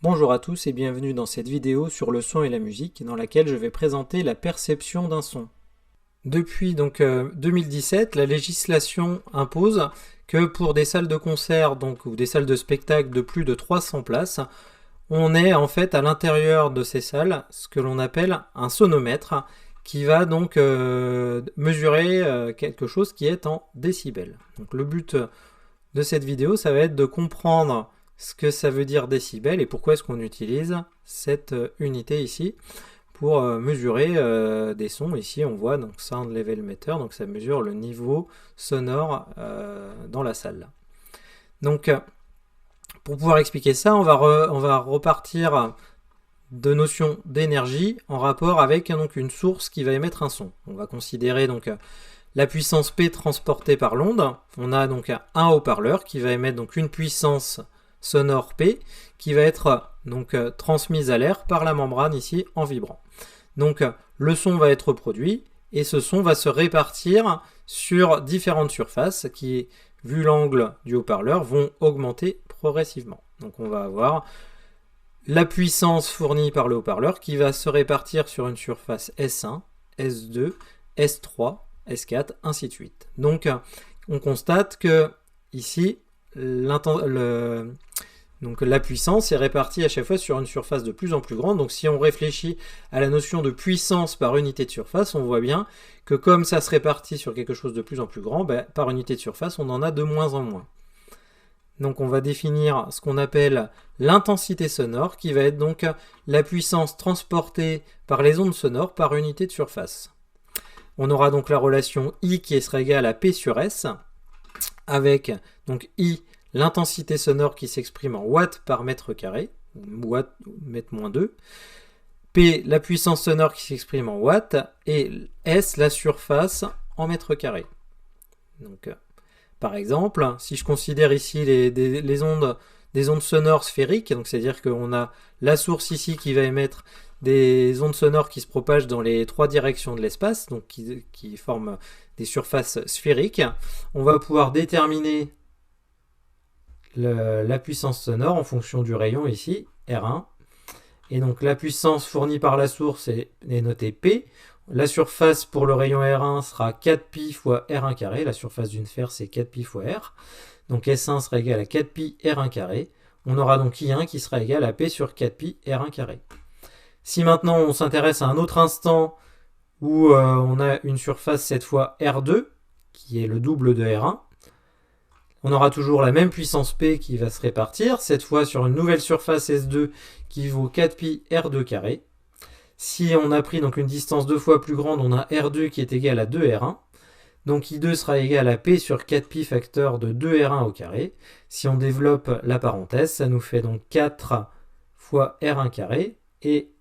Bonjour à tous et bienvenue dans cette vidéo sur le son et la musique dans laquelle je vais présenter la perception d'un son. Depuis 2017, la législation impose que pour des salles de concert ou des salles de spectacle de plus de 300 places, on ait en fait à l'intérieur de ces salles ce que l'on appelle un sonomètre qui va donc mesurer quelque chose qui est en décibels. Donc le but de cette vidéo, ça va être de comprendre ce que ça veut dire décibels et pourquoi est-ce qu'on utilise cette unité ici pour mesurer des sons. Ici on voit donc Sound Level Meter, donc ça mesure le niveau sonore dans la salle. Donc pour pouvoir expliquer ça, on va repartir de notions d'énergie en rapport avec donc une source qui va émettre un son. On va considérer donc la puissance P transportée par l'onde. On a donc un haut-parleur qui va émettre donc une puissance sonore P qui va être donc transmise à l'air par la membrane ici en vibrant. Donc le son va être produit et ce son va se répartir sur différentes surfaces qui, vu l'angle du haut-parleur, vont augmenter progressivement. Donc on va avoir la puissance fournie par le haut-parleur qui va se répartir sur une surface S1, S2, S3, S4, ainsi de suite. Donc on constate que ici donc la puissance est répartie à chaque fois sur une surface de plus en plus grande. Donc si on réfléchit à la notion de puissance par unité de surface, on voit bien que comme ça se répartit sur quelque chose de plus en plus grand, par unité de surface, on en a de moins en moins. Donc on va définir ce qu'on appelle l'intensité sonore, qui va être donc la puissance transportée par les ondes sonores par unité de surface. On aura donc la relation I qui sera égale à P sur S, avec donc I, l'intensité sonore qui s'exprime en watts par mètre carré, watts mètre moins 2, P, la puissance sonore qui s'exprime en watts, et S, la surface en mètre carré. Donc, par exemple, si je considère ici des ondes sonores sphériques, donc c'est-à-dire qu'on a la source ici qui va émettre des ondes sonores qui se propagent dans les trois directions de l'espace, donc qui forment des surfaces sphériques, on va pouvoir déterminer la puissance sonore en fonction du rayon ici, R1. Et donc la puissance fournie par la source est notée P. La surface pour le rayon R1 sera 4pi fois R1 carré. La surface d'une sphère, c'est 4pi fois R. Donc S1 sera égal à 4pi R1 carré. On aura donc I1 qui sera égal à P sur 4pi R1 carré. Si maintenant on s'intéresse à un autre instant où on a une surface cette fois R2, qui est le double de R1, on aura toujours la même puissance P qui va se répartir, cette fois sur une nouvelle surface S2 qui vaut 4pi R2 carré. Si on a pris donc une distance deux fois plus grande, on a R2 qui est égal à 2R1. Donc I2 sera égal à P sur 4pi facteur de 2R1 au carré. Si on développe la parenthèse, ça nous fait donc 4 fois R1 carré. Et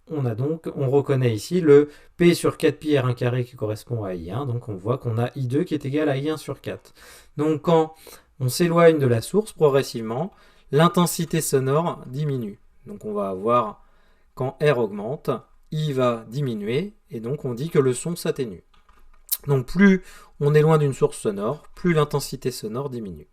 on reconnaît ici le P sur 4pi R1 carré qui correspond à I1. Donc on voit qu'on a I2 qui est égal à I1 sur 4. Donc quand on s'éloigne de la source progressivement, l'intensité sonore diminue. Donc on va avoir, quand R augmente, I va diminuer, et donc on dit que le son s'atténue. Donc plus on est loin d'une source sonore, plus l'intensité sonore diminue.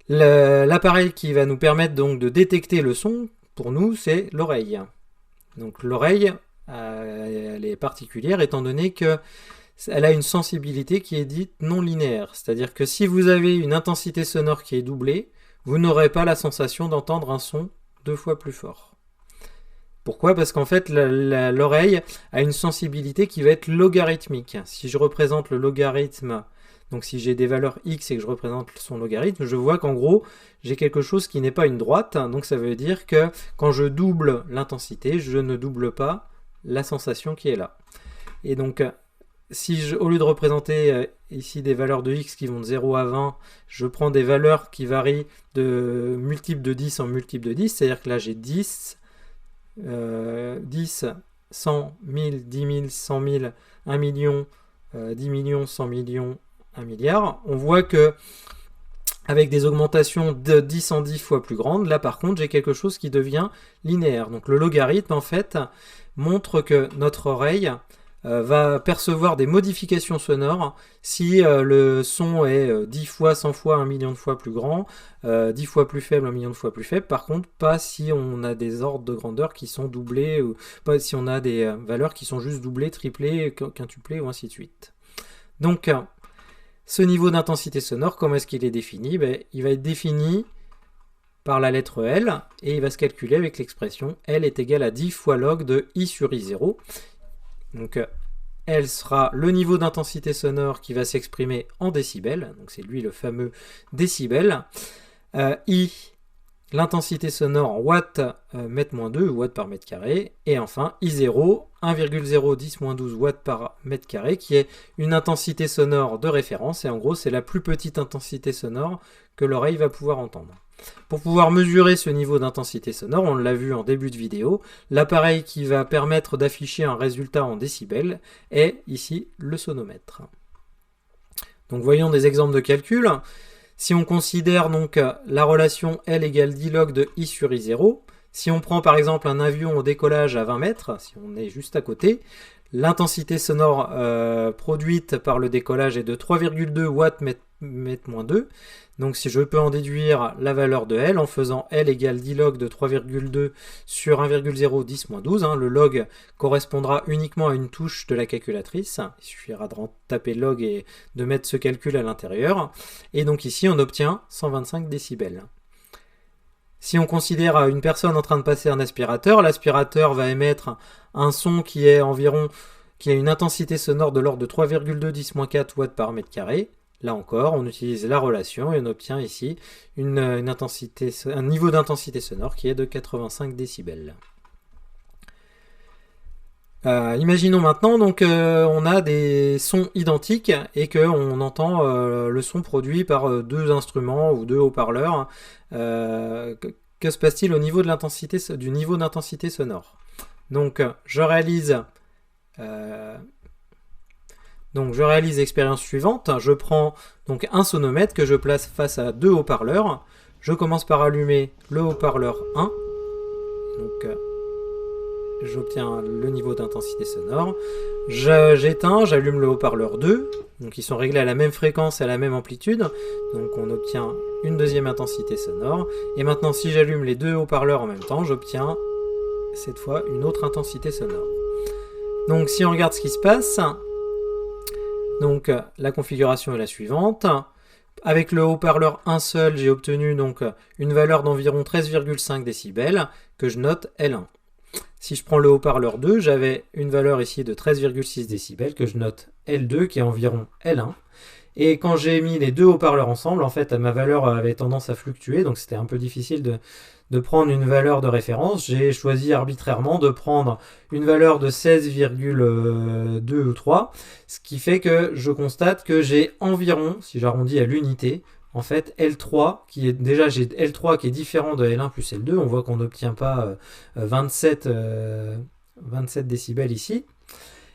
L'appareil qui va nous permettre donc de détecter le son, pour nous, c'est l'oreille. Donc l'oreille, elle est particulière étant donné que elle a une sensibilité qui est dite non linéaire. C'est-à-dire que si vous avez une intensité sonore qui est doublée, vous n'aurez pas la sensation d'entendre un son deux fois plus fort. Pourquoi ? Parce qu'en fait, l'oreille a une sensibilité qui va être logarithmique. Si je représente le logarithme, donc si j'ai des valeurs x et que je représente son logarithme, je vois qu'en gros, j'ai quelque chose qui n'est pas une droite. Donc ça veut dire que quand je double l'intensité, je ne double pas la sensation qui est là. Et donc, si au lieu de représenter ici des valeurs de x qui vont de 0 à 20, je prends des valeurs qui varient de multiples de 10 en multiples de 10, c'est-à-dire que là j'ai 10, 10, 100, 1000, 10 000, 100 000, 1 million, 10 millions, 100 millions, 1 milliard. On voit que avec des augmentations de 10 en 10 fois plus grandes, là par contre j'ai quelque chose qui devient linéaire. Donc le logarithme en fait montre que notre oreille va percevoir des modifications sonores si le son est 10 fois, 100 fois, 1 million de fois plus grand, 10 fois plus faible, 1 million de fois plus faible. Par contre, pas si on a des ordres de grandeur qui sont doublés, ou pas si on a des valeurs qui sont juste doublées, triplées, quintuplées, ou ainsi de suite. Donc, ce niveau d'intensité sonore, comment est-ce qu'il est défini? Il va être défini par la lettre L, et il va se calculer avec l'expression L est égal à 10 fois log de I sur I0. Donc L sera le niveau d'intensité sonore qui va s'exprimer en décibels, donc c'est lui le fameux décibel. I, l'intensité sonore en watts mètre moins 2, watts par mètre carré. Et enfin I0, 1,010-12 watts par mètre carré, qui est une intensité sonore de référence, et en gros c'est la plus petite intensité sonore que l'oreille va pouvoir entendre. Pour pouvoir mesurer ce niveau d'intensité sonore, on l'a vu en début de vidéo, l'appareil qui va permettre d'afficher un résultat en décibels est ici le sonomètre. Donc voyons des exemples de calcul. Si on considère donc la relation L égale 10 log de I sur I0, si on prend par exemple un avion au décollage à 20 mètres, si on est juste à côté, l'intensité sonore produite par le décollage est de 3,2 watts mètre moins 2. Donc si je peux en déduire la valeur de L en faisant L égale 10 log de 3,2 sur 1,010-12, le log correspondra uniquement à une touche de la calculatrice. Il suffira de taper log et de mettre ce calcul à l'intérieur. Et donc ici on obtient 125 décibels. Si on considère une personne en train de passer un aspirateur, l'aspirateur va émettre un son qui a une intensité sonore de l'ordre de 3,2-10-4 watts par mètre carré. Là encore, on utilise la relation et on obtient ici un niveau d'intensité sonore qui est de 85 décibels. Imaginons maintenant donc on a des sons identiques et qu'on entend le son produit par deux instruments ou deux haut-parleurs. Que se passe-t-il au niveau de du niveau d'intensité sonore? Donc je réalise l'expérience suivante. Je prends donc un sonomètre que je place face à deux haut-parleurs. Je commence par allumer le haut-parleur 1. Donc j'obtiens le niveau d'intensité sonore. J'éteins, j'allume le haut-parleur 2. Donc ils sont réglés à la même fréquence et à la même amplitude. Donc on obtient une deuxième intensité sonore. Et maintenant si j'allume les deux haut-parleurs en même temps, j'obtiens cette fois une autre intensité sonore. Donc si on regarde ce qui se passe, donc la configuration est la suivante. Avec le haut-parleur 1 seul, j'ai obtenu donc une valeur d'environ 13,5 décibels que je note L1. Si je prends le haut-parleur 2, j'avais une valeur ici de 13,6 décibels que je note L2 qui est environ L1. Et quand j'ai mis les deux haut-parleurs ensemble, en fait, ma valeur avait tendance à fluctuer, donc c'était un peu difficile de prendre une valeur de référence. J'ai choisi arbitrairement de prendre une valeur de 16,2 ou 3, ce qui fait que je constate que j'ai environ, si j'arrondis à l'unité, en fait L3, j'ai L3 qui est différent de L1 plus L2, on voit qu'on n'obtient pas 27 décibels ici,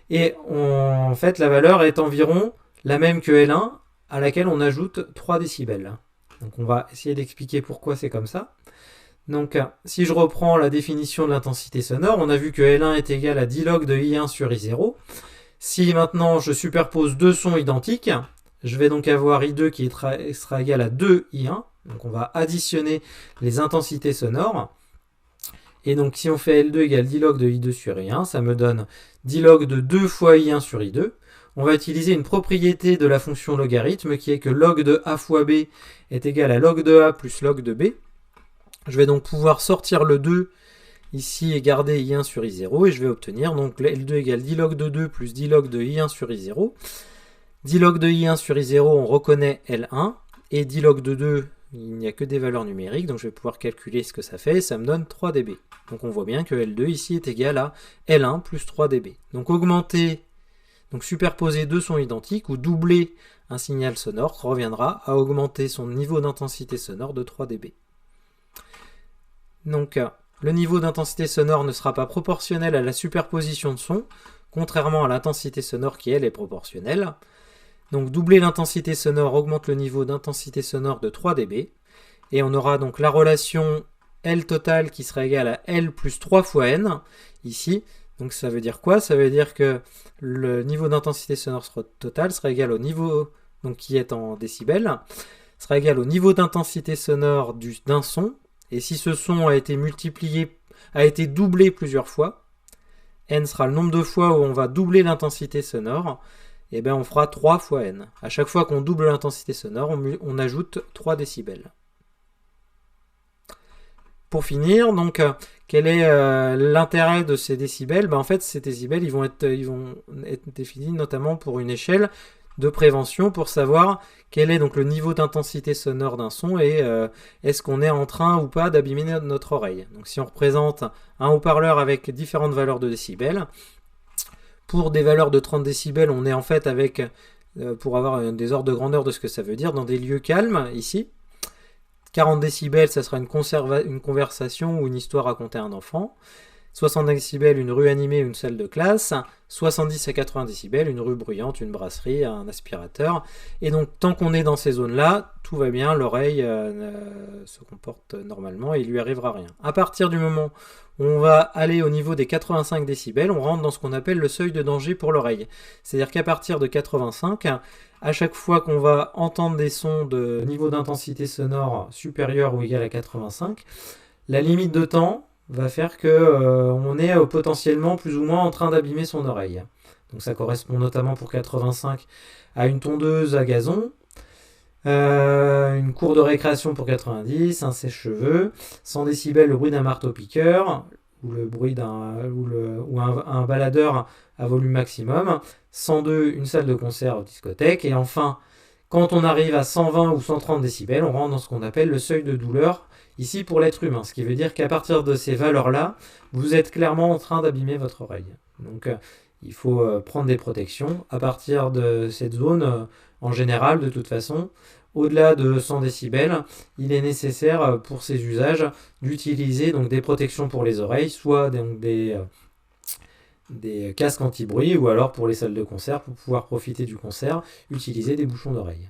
et en fait la valeur est environ la même que L1, à laquelle on ajoute 3 décibels. Donc on va essayer d'expliquer pourquoi c'est comme ça. Donc si je reprends la définition de l'intensité sonore, on a vu que L1 est égal à 10 log de I1 sur I0. Si maintenant je superpose deux sons identiques, je vais donc avoir I2 qui sera égal à 2 I1. Donc on va additionner les intensités sonores. Et donc si on fait L2 égale 10 log de I2 sur I1, ça me donne 10 log de 2 fois I1 sur I2. On va utiliser une propriété de la fonction logarithme qui est que log de A fois B est égal à log de A plus log de B. Je vais donc pouvoir sortir le 2 ici et garder I1 sur I0 et je vais obtenir donc L2 égale 10 log de 2 plus 10 log de I1 sur I0. 10 log de I1 sur I0, on reconnaît L1 et 10 log de 2, il n'y a que des valeurs numériques, donc je vais pouvoir calculer ce que ça fait et ça me donne 3 dB. Donc on voit bien que L2 ici est égal à L1 plus 3 dB. Donc superposer deux sons identiques ou doubler un signal sonore reviendra à augmenter son niveau d'intensité sonore de 3 dB. Donc le niveau d'intensité sonore ne sera pas proportionnel à la superposition de sons, contrairement à l'intensité sonore qui elle est proportionnelle. Donc doubler l'intensité sonore augmente le niveau d'intensité sonore de 3 dB. Et on aura donc la relation L total qui sera égale à L plus 3 fois N, ici. Donc ça veut dire quoi? Ça veut dire que le niveau d'intensité sonore totale sera égal au niveau, donc qui est en décibels, sera égal au niveau d'intensité sonore d'un son, et si ce son a été doublé plusieurs fois, n sera le nombre de fois où on va doubler l'intensité sonore, et bien on fera 3 fois n. À chaque fois qu'on double l'intensité sonore, on ajoute 3 décibels. Pour finir, donc, quel est l'intérêt de ces décibels? En fait, ces décibels ils vont être définis notamment pour une échelle de prévention pour savoir quel est donc le niveau d'intensité sonore d'un son et est-ce qu'on est en train ou pas d'abîmer notre oreille. Donc si on représente un haut-parleur avec différentes valeurs de décibels, pour des valeurs de 30 décibels, on est en fait avec, pour avoir des ordres de grandeur de ce que ça veut dire, dans des lieux calmes, ici. 40 décibels, ça sera une conversation ou une histoire racontée à un enfant. 60 décibels, une rue animée, une salle de classe. 70 à 80 décibels, une rue bruyante, une brasserie, un aspirateur. Et donc, tant qu'on est dans ces zones-là, tout va bien, l'oreille se comporte normalement et il lui arrivera rien. À partir du moment où on va aller au niveau des 85 décibels, on rentre dans ce qu'on appelle le seuil de danger pour l'oreille. C'est-à-dire qu'à partir de 85, à chaque fois qu'on va entendre des sons de niveau d'intensité sonore supérieur ou égal à 85, la limite de temps va faire que on est potentiellement plus ou moins en train d'abîmer son oreille. Donc ça correspond notamment pour 85 à une tondeuse à gazon, une cour de récréation pour 90, un sèche-cheveux, 100 décibels le bruit d'un marteau-piqueur, ou le bruit un baladeur à volume maximum, 102 une salle de concert ou discothèque, et enfin quand on arrive à 120 ou 130 décibels, on rentre dans ce qu'on appelle le seuil de douleur, ici pour l'être humain, ce qui veut dire qu'à partir de ces valeurs-là, vous êtes clairement en train d'abîmer votre oreille. Donc il faut prendre des protections à partir de cette zone, en général de toute façon. Au-delà de 100 décibels, il est nécessaire pour ces usages d'utiliser donc des protections pour les oreilles, soit des casques anti-bruit, ou alors pour les salles de concert, pour pouvoir profiter du concert, utiliser des bouchons d'oreille.